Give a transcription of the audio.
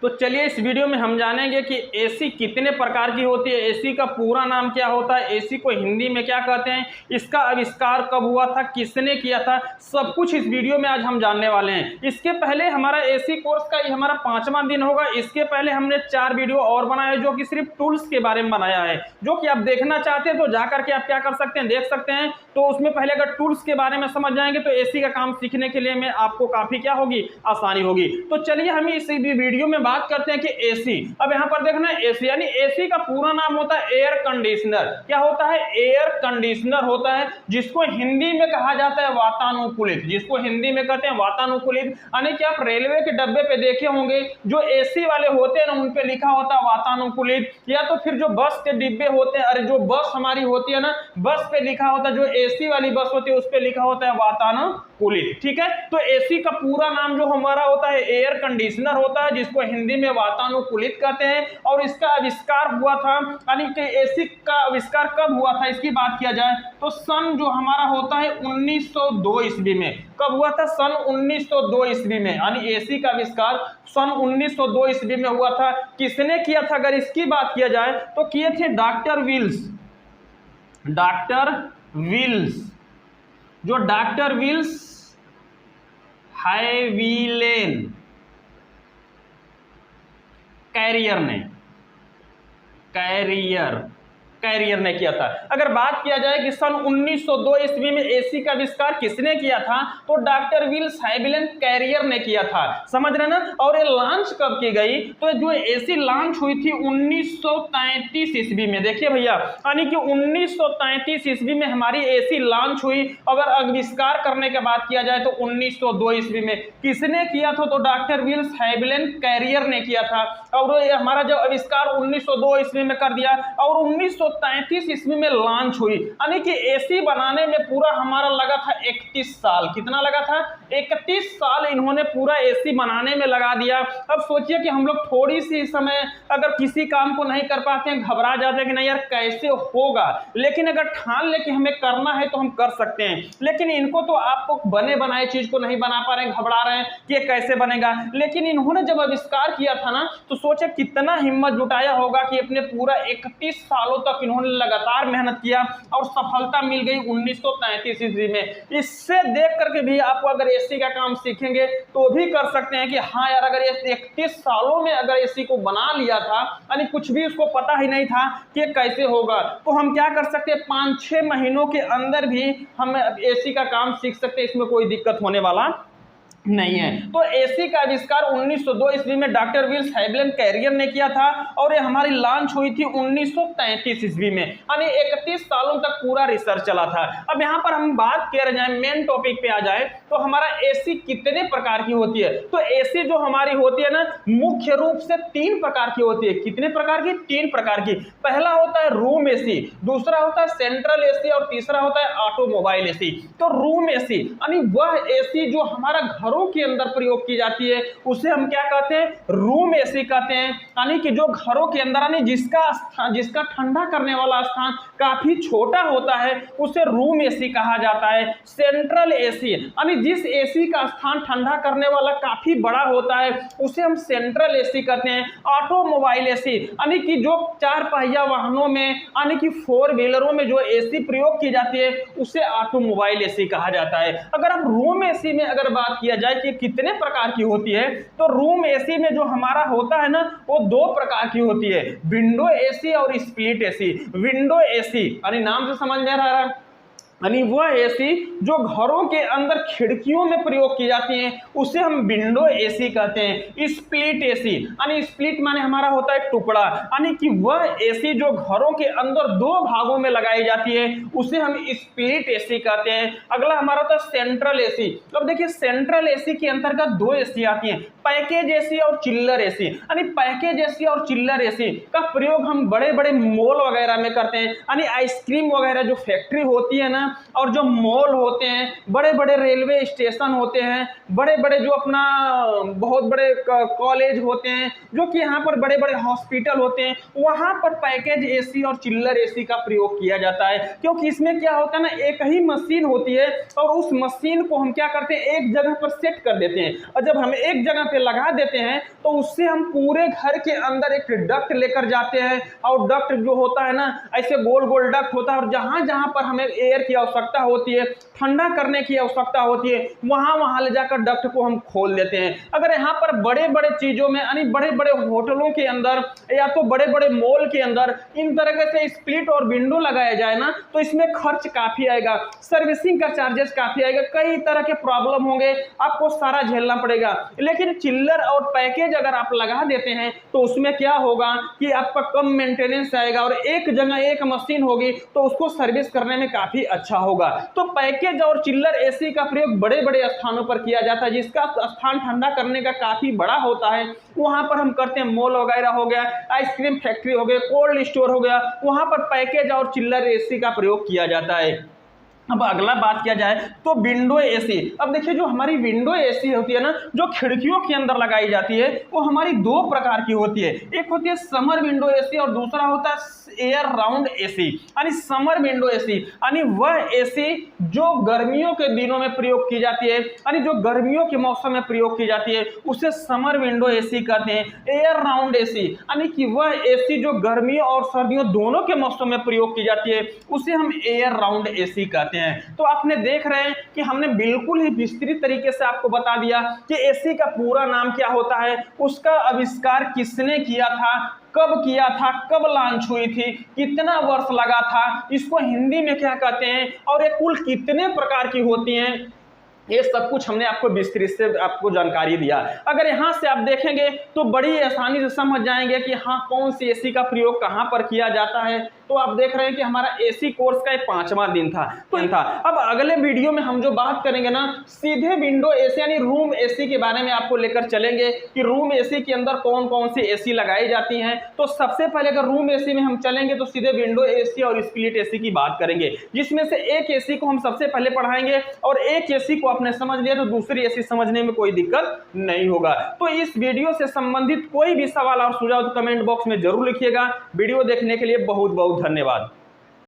तो चलिए इस वीडियो में हम जानेंगे कि एसी कितने प्रकार की होती है, एसी का पूरा नाम क्या होता है, एसी को हिंदी में क्या कहते हैं, इसका आविष्कार कब हुआ था, किसने किया था, सब कुछ इस वीडियो में आज हम जानने वाले हैं। इसके पहले हमारा एसी कोर्स का ये हमारा 5वां दिन होगा। इसके पहले हमने 4 वीडियो और बनाए जो कि सिर्फ टूल्स के बारे में बनाया है, जो कि आप देखना चाहते हैं तो जाकर के आप क्या कर सकते हैं, देख सकते हैं। तो उसमें पहले अगर टूल्स के बारे में समझ जाएंगे तो एसी का काम सीखने के लिए में आपको काफी क्या होगी, आसानी होगी। तो चलिए हम इस वीडियो में बात करते हैं कि एसी। अब यहां पर देखना एसी यानी एसी का पूरा नाम होता है एयर कंडीशनर। क्या होता है? एयर कंडीशनर होता है, जिसको हिंदी में कहा जाता है वातानुकूलित, जिसको हिंदी में कहते हैं वातानुकूलित। यानी कि आप रेलवे के डब्बे पे देखे होंगे जो एसी वाले होते हैं ना, उन पे लिखा होता है वातानुकूलित, या तो फिर जो बस के डिब्बे होते हैं, अरे जो बस हमारी होती है ना, बस पे लिखा होता है, जो एसी वाली बस होती है उस पे लिखा होता है वातानुकूलित। ठीक है, तो एसी का पूरा नाम जो हमारा होता है एयर कंडीशनर होता है, जिसको हिंदी में वातानुकूलित कहते हैं। और इसका आविष्कार हुआ था, यानी कि एसी का आविष्कार कब हुआ था इसकी बात किया जाए तो सन जो हमारा होता है 1902 ईस्वी में। कब हुआ था? सन 1902 ईस्वी में, यानी एसी का आविष्कार सन 1902 ईस्वी में हुआ था। किसने किया था अगर इसकी बात किया जाए तो किए थे डॉक्टर विल्स। डॉक्टर विल्स, जो डॉक्टर विल्स हैविलेन कैरियर ने किया था। अगर बात किया जाए कि सन 1902 ईस्वी में एसी का आविष्कार किसने किया था तो डॉक्टर विल्स हैविलेन कैरियर ने किया था। समझ रहे ना? और ये लॉन्च कब की गई तो जो एसी लॉन्च हुई थी 1933 ईस्वी में। देखिए भैया, यानी कि 1933 ईस्वी में हमारी एसी लॉन्च हुई। अगर आविष्कार करने की बात किया जाए तो 1902 ईस्वी में। किसने किया था तो डॉक्टर विल्स हैविलेन कैरियर ने किया था। और हमारा जो आविष्कार 1902 ईस्वी में कर दिया और 1933 ईस्वी में लॉन्च हुई। यानी कि एसी बनाने में पूरा हमारा लगा था 31 साल। कितना लगा था? 31 साल इन्होंने पूरा एसी बनाने में लगा दिया। अब सोचिए कि हम लोग थोड़ी सी समय अगर किसी काम को नहीं कर पाते हैं, घबरा जाते हैं कि नहीं यार कैसे होगा, लेकिन अगर ठान ले कि हमें करना है तो हम कर सकते हैं। लेकिन इनको तो आपको बने बनाए चीज को नहीं बना पा रहे हैं, घबरा रहे हैं कि ये कैसे बनेगा। लेकिन इन्होंने जब आविष्कार किया था ना तो सोचे कितना हिम्मत जुटाया होगा कि अपने पूरा 31 सालों तक इन्होंने लगातार मेहनत किया और सफलता मिल गई 1933 ईस्वी में। इससे देख करके भी आप अगर एसी का काम सीखेंगे तो भी कर सकते हैं कि हाँ यार, अगर ये 31 सालों में अगर एसी को बना लिया था, यानी कुछ भी उसको पता ही नहीं था कि कैसे होगा, तो हम क्या कर सकते हैं 5-6 महीनों के अंदर भी हम एसी का काम सीख सकते हैं। इसमें कोई दिक्कत होने वाला नहीं है। तो एसी का आविष्कार 1902 ईस्वी में डॉक्टर विल्स हैविलेन कैरियर ने किया था और ये हमारी लॉन्च हुई थी 1933 ईस्वी में। यानी 31 सालों तक पूरा रिसर्च चला था। अब यहाँ पर हम बात कर रहे हैं, मेन टॉपिक पे आ जाए तो हमारा एसी कितने प्रकार की होती है तो एसी जो हमारी होती है ना, मुख्य रूप से 3 प्रकार की होती है। कितने प्रकार की? 3 प्रकार की। पहला होता है रूम एसी, दूसरा होता है सेंट्रल एसी और तीसरा होता है ऑटोमोबाइल एसी। तो रूम एसी यानी वह एसी जो हमारा घरों के अंदर प्रयोग की जाती है उसे हम क्या कहते हैं? रूम एसी कहते हैं। यानी कि जो घरों के अंदर यानी जिसका ठंडा करने वाला स्थान काफी छोटा होता है उसे रूम एसी कहा जाता है। सेंट्रल एसी यानी जिस एसी का स्थान ठंडा करने वाला काफी बड़ा होता है उसे हम सेंट्रल एसी कहते हैं। ऑटोमोबाइल एसी यानी कि जो 4 पहिया वाहनों में यानी कि 4 व्हीलरों में जो एसी प्रयोग की जाती है उसे ऑटोमोबाइल एसी कहा जाता है। अगर हम रूम एसी में अगर बात किया जाए कि कितने प्रकार की होती है तो रूम एसी में जो हमारा होता है ना वो 2 प्रकार की होती है, विंडो एसी और स्प्लिट एसी। विंडो एसी यानी नाम से समझ में आ रहा है, यानी वह एसी जो घरों के अंदर खिड़कियों में प्रयोग की जाती है उसे हम विंडो एसी कहते हैं। स्प्लिट एसी यानी स्प्लिट माने हमारा होता है टुकड़ा, यानी कि वह एसी जो घरों के अंदर 2 भागों में लगाई जाती है उसे हम स्प्लिट एसी कहते हैं। अगला हमारा होता है सेंट्रल एसी। अब देखिए सेंट्रल एसी के अंतर्गत 2 एसी आती हैं, पैकेज एसी और चिल्लर एसी। यानी पैकेज एसी और चिल्लर एसी का प्रयोग हम बड़े बड़े मॉल वगैरह में करते हैं। यानी आइसक्रीम वगैरह जो फैक्ट्री होती है ना और जो मॉल होते हैं, बड़े बड़े रेलवे स्टेशन होते हैं, बड़े बड़े जो अपना बहुत बड़े कॉलेज होते हैं, जो कि यहाँ पर बड़े बड़े हॉस्पिटल होते हैं, वहाँ पर पैकेज एसी और चिल्लर एसी का प्रयोग किया जाता है। क्योंकि इसमें क्या होता है ना, एक ही मशीन होती है और उस मशीन को हम क्या करते हैं एक जगह पर सेट कर देते हैं। और जब हम एक जगह पे लगा देते हैं तो उससे हम पूरे घर के अंदर एक डक्ट लेकर जाते हैं, और डक्ट जो होता है ना ऐसे गोल गोल डक्ट होता है, और जहां जहां पर हमें एयर की आवश्यकता होती है, ठंडा करने की आवश्यकता होती है, वहां वहां ले जाकर डक्ट को हम खोल देते हैं। अगर यहाँ पर बड़े बड़े चीजों में यानी बड़े बड़े होटलों के अंदर या तो बड़े बड़े मॉल के अंदर इन तरह से स्प्लिट और विंडो लगाया जाए ना तो इसमें खर्च काफी आएगा, सर्विसिंग का चार्जेस काफी आएगा, कई तरह के प्रॉब्लम होंगे, आपको सारा झेलना पड़ेगा। लेकिन चिल्लर और पैकेज अगर आप लगा देते हैं तो उसमें क्या होगा कि आपका कम मेंटेनेंस आएगा, और एक जगह एक मशीन होगी तो उसको सर्विस करने में काफी अच्छा होगा। तो पैकेज और चिल्लर एसी का प्रयोग बड़े बड़े स्थानों पर किया जाता है, जिसका स्थान ठंडा करने का काफी बड़ा होता है, वहां पर हम करते हैं। मॉल वगैरह हो गया, आइसक्रीम फैक्ट्री हो गया, कोल्ड स्टोर हो गया, वहां पर पैकेज और चिल्लर एसी का प्रयोग किया जाता है। अब अगला बात किया जाए तो विंडो एसी। अब देखिए जो हमारी विंडो एसी होती है ना, जो खिड़कियों के अंदर लगाई जाती है, वो हमारी दो प्रकार की होती है। एक होती है समर विंडो एसी और दूसरा होता है एयर राउंड एसी। यानी समर विंडो एसी यानी वह एसी जो गर्मियों के दिनों में प्रयोग की जाती है, यानी जो गर्मियों के मौसम में प्रयोग की जाती है उसे समर विंडो एसी कहते हैं। एयर राउंड एसी यानी कि वह एसी जो गर्मियों और सर्दियों दोनों के मौसम में प्रयोग की जाती है उसे हम एयर राउंड एसी कहते हैं। तो आपने देख रहे हैं कि हमने बिल्कुल ही विस्तृत तरीके से आपको बता दिया कि एसी का पूरा नाम क्या होता है, उसका आविष्कार किसने किया था, कब किया था, कब लॉन्च हुई थी, कितना वर्ष लगा था, इसको हिंदी में क्या कहते हैं, और ये कुल कितने प्रकार की होती हैं, ये सब कुछ हमने आपको विस्तृत से आपको जानकारी दिया। अगर यहाँ से आप देखेंगे तो बड़ी आसानी से समझ जाएंगे कि हाँ कौन सी एसी का प्रयोग कहाँ पर किया जाता है। तो आप देख रहे हैं कि हमारा एसी कोर्स का 5वां दिन था। अब अगले वीडियो में हम जो बात करेंगे ना सीधे विंडो एसी यानी रूम एसी के बारे में आपको लेकर चलेंगे कि रूम एसी के अंदर कौन कौन सी एसी लगाई जाती हैं। तो सबसे पहले अगर रूम एसी में हम चलेंगे तो सीधे विंडो एसी और स्प्लिट एसी की बात करेंगे, जिसमें से एक एसी को हम सबसे पहले पढ़ाएंगे, और एक एसी को आपने समझ लिया तो दूसरी एसी समझने में कोई दिक्कत नहीं होगा। तो इस वीडियो से संबंधित कोई भी सवाल और सुझाव कमेंट बॉक्स में जरूर लिखिएगा। वीडियो देखने के लिए बहुत बहुत धन्यवाद।